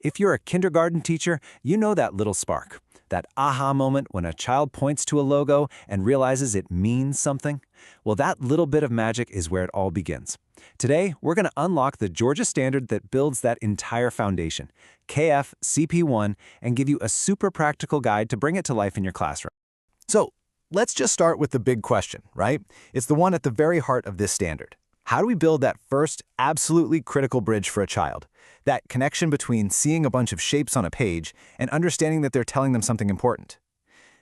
If you're a kindergarten teacher, you know that little spark. That aha moment when a child points to a logo and realizes it means something. Well, that little bit of magic is where it all begins. Today, we're going to unlock the Georgia standard that builds that entire foundation, K.F.CP.1, and give you a super practical guide to bring it to life in your classroom. So, let's just start with the big question, right? It's the one at the very heart of this standard. How do we build that first, absolutely critical bridge for a child? That connection between seeing a bunch of shapes on a page and understanding that they're telling them something important.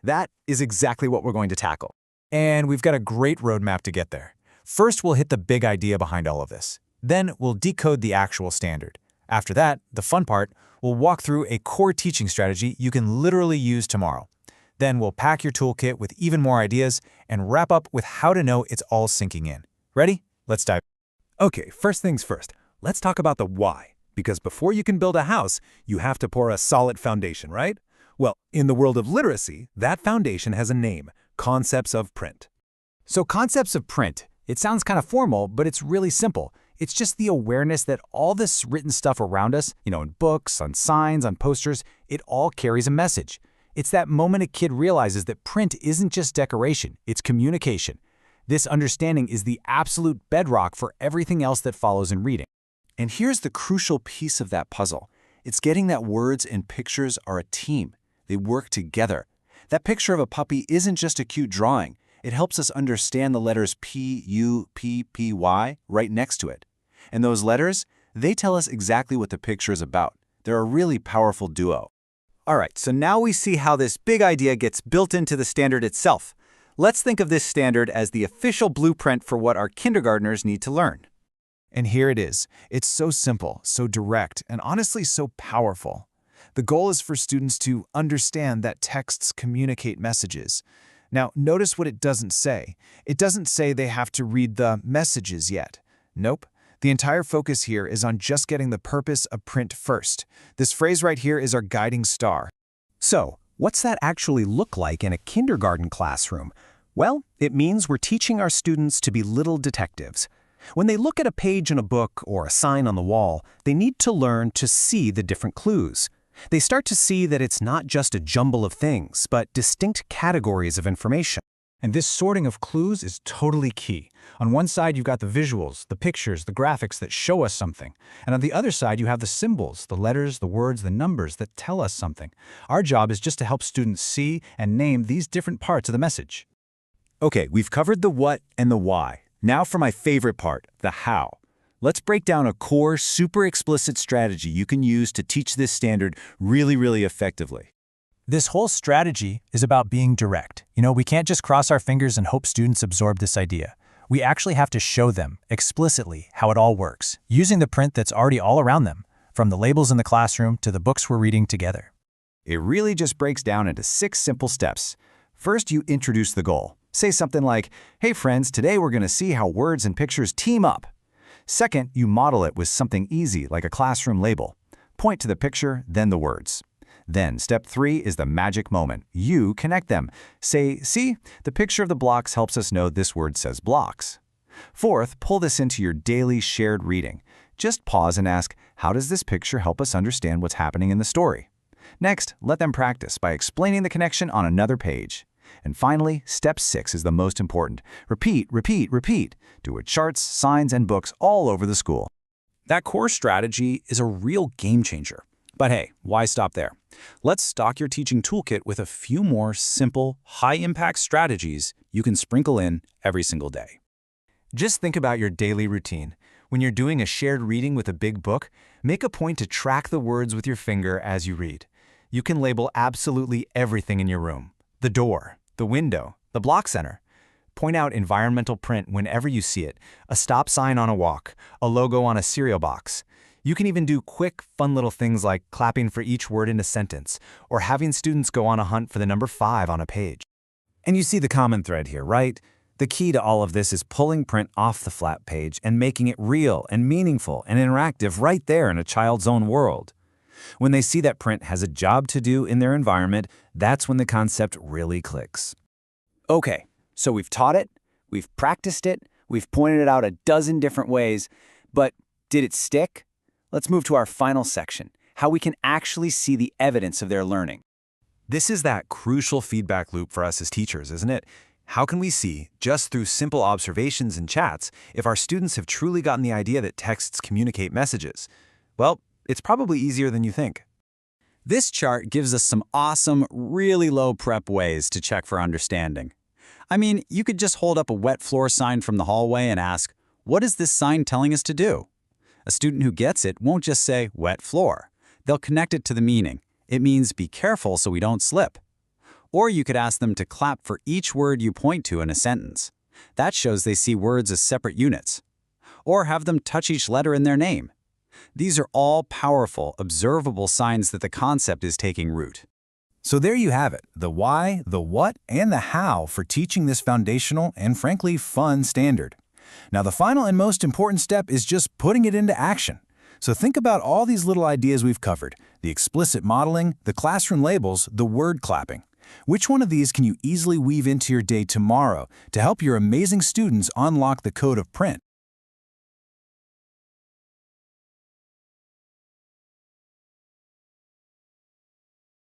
That is exactly what we're going to tackle. And we've got a great roadmap to get there. First, we'll hit the big idea behind all of this. Then, we'll decode the actual standard. After that, the fun part, we'll walk through a core teaching strategy you can literally use tomorrow. Then, we'll pack your toolkit with even more ideas and wrap up with how to know it's all sinking in. Ready? Let's dive. Okay, first things first. Let's talk about the why. Because before you can build a house, you have to pour a solid foundation, right? Well, in the world of literacy, that foundation has a name, concepts of print. So concepts of print, it sounds kind of formal, but it's really simple. It's just the awareness that all this written stuff around us, in books, on signs, on posters, it all carries a message. It's that moment a kid realizes that print isn't just decoration, it's communication. This understanding is the absolute bedrock for everything else that follows in reading. And here's the crucial piece of that puzzle. It's getting that words and pictures are a team. They work together. That picture of a puppy isn't just a cute drawing. It helps us understand the letters P, U, P, P, Y right next to it. And those letters, they tell us exactly what the picture is about. They're a really powerful duo. All right, so now we see how this big idea gets built into the standard itself. Let's think of this standard as the official blueprint for what our kindergartners need to learn. And here it is. It's so simple, so direct, and honestly so powerful. The goal is for students to understand that texts communicate messages. Now, notice what it doesn't say. It doesn't say they have to read the messages yet. Nope. The entire focus here is on just getting the purpose of print first. This phrase right here is our guiding star. So, what's that actually look like in a kindergarten classroom? Well, it means we're teaching our students to be little detectives. When they look at a page in a book or a sign on the wall, they need to learn to see the different clues. They start to see that it's not just a jumble of things, but distinct categories of information. And this sorting of clues is totally key. On one side, you've got the visuals, the pictures, the graphics that show us something. And on the other side, you have the symbols, the letters, the words, the numbers that tell us something. Our job is just to help students see and name these different parts of the message. Okay, we've covered the what and the why. Now for my favorite part, the how. Let's break down a core, super explicit strategy you can use to teach this standard really effectively. This whole strategy is about being direct. We can't just cross our fingers and hope students absorb this idea. We actually have to show them, explicitly, how it all works, using the print that's already all around them, from the labels in the classroom to the books we're reading together. It really just breaks down into 6 simple steps. First, you introduce the goal. Say something like, hey friends, today we're going to see how words and pictures team up. Second, you model it with something easy like a classroom label. Point to the picture, then the words. Then, step 3 is the magic moment. You connect them. Say, see, the picture of the blocks helps us know this word says blocks. Fourth, pull this into your daily shared reading. Just pause and ask, how does this picture help us understand what's happening in the story? Next, let them practice by explaining the connection on another page. And finally, step 6 is the most important. Repeat. Do it with charts, signs, and books all over the school. That core strategy is a real game changer. But hey, why stop there? Let's stock your teaching toolkit with a few more simple, high-impact strategies you can sprinkle in every single day. Just think about your daily routine. When you're doing a shared reading with a big book, make a point to track the words with your finger as you read. You can label absolutely everything in your room. The door, the window, the block center. Point out environmental print whenever you see it, a stop sign on a walk, a logo on a cereal box. You can even do quick, fun little things like clapping for each word in a sentence, or having students go on a hunt for the number 5 on a page. And you see the common thread here, right? The key to all of this is pulling print off the flat page and making it real and meaningful and interactive right there in a child's own world. When they see that print has a job to do in their environment, that's when the concept really clicks. Okay, so we've taught it, we've practiced it, we've pointed it out a dozen different ways, but did it stick? Let's move to our final section, how we can actually see the evidence of their learning. This is that crucial feedback loop for us as teachers, isn't it? How can we see, just through simple observations and chats, if our students have truly gotten the idea that texts communicate messages? Well, it's probably easier than you think. This chart gives us some awesome, really low prep ways to check for understanding. I mean, you could just hold up a wet floor sign from the hallway and ask, what is this sign telling us to do? A student who gets it won't just say, wet floor. They'll connect it to the meaning. It means be careful so we don't slip. Or you could ask them to clap for each word you point to in a sentence. That shows they see words as separate units. Or have them touch each letter in their name. These are all powerful, observable signs that the concept is taking root. So there you have it, the why, the what, and the how for teaching this foundational and frankly fun standard. Now the final and most important step is just putting it into action. So think about all these little ideas we've covered, the explicit modeling, the classroom labels, the word clapping. Which one of these can you easily weave into your day tomorrow to help your amazing students unlock the code of print?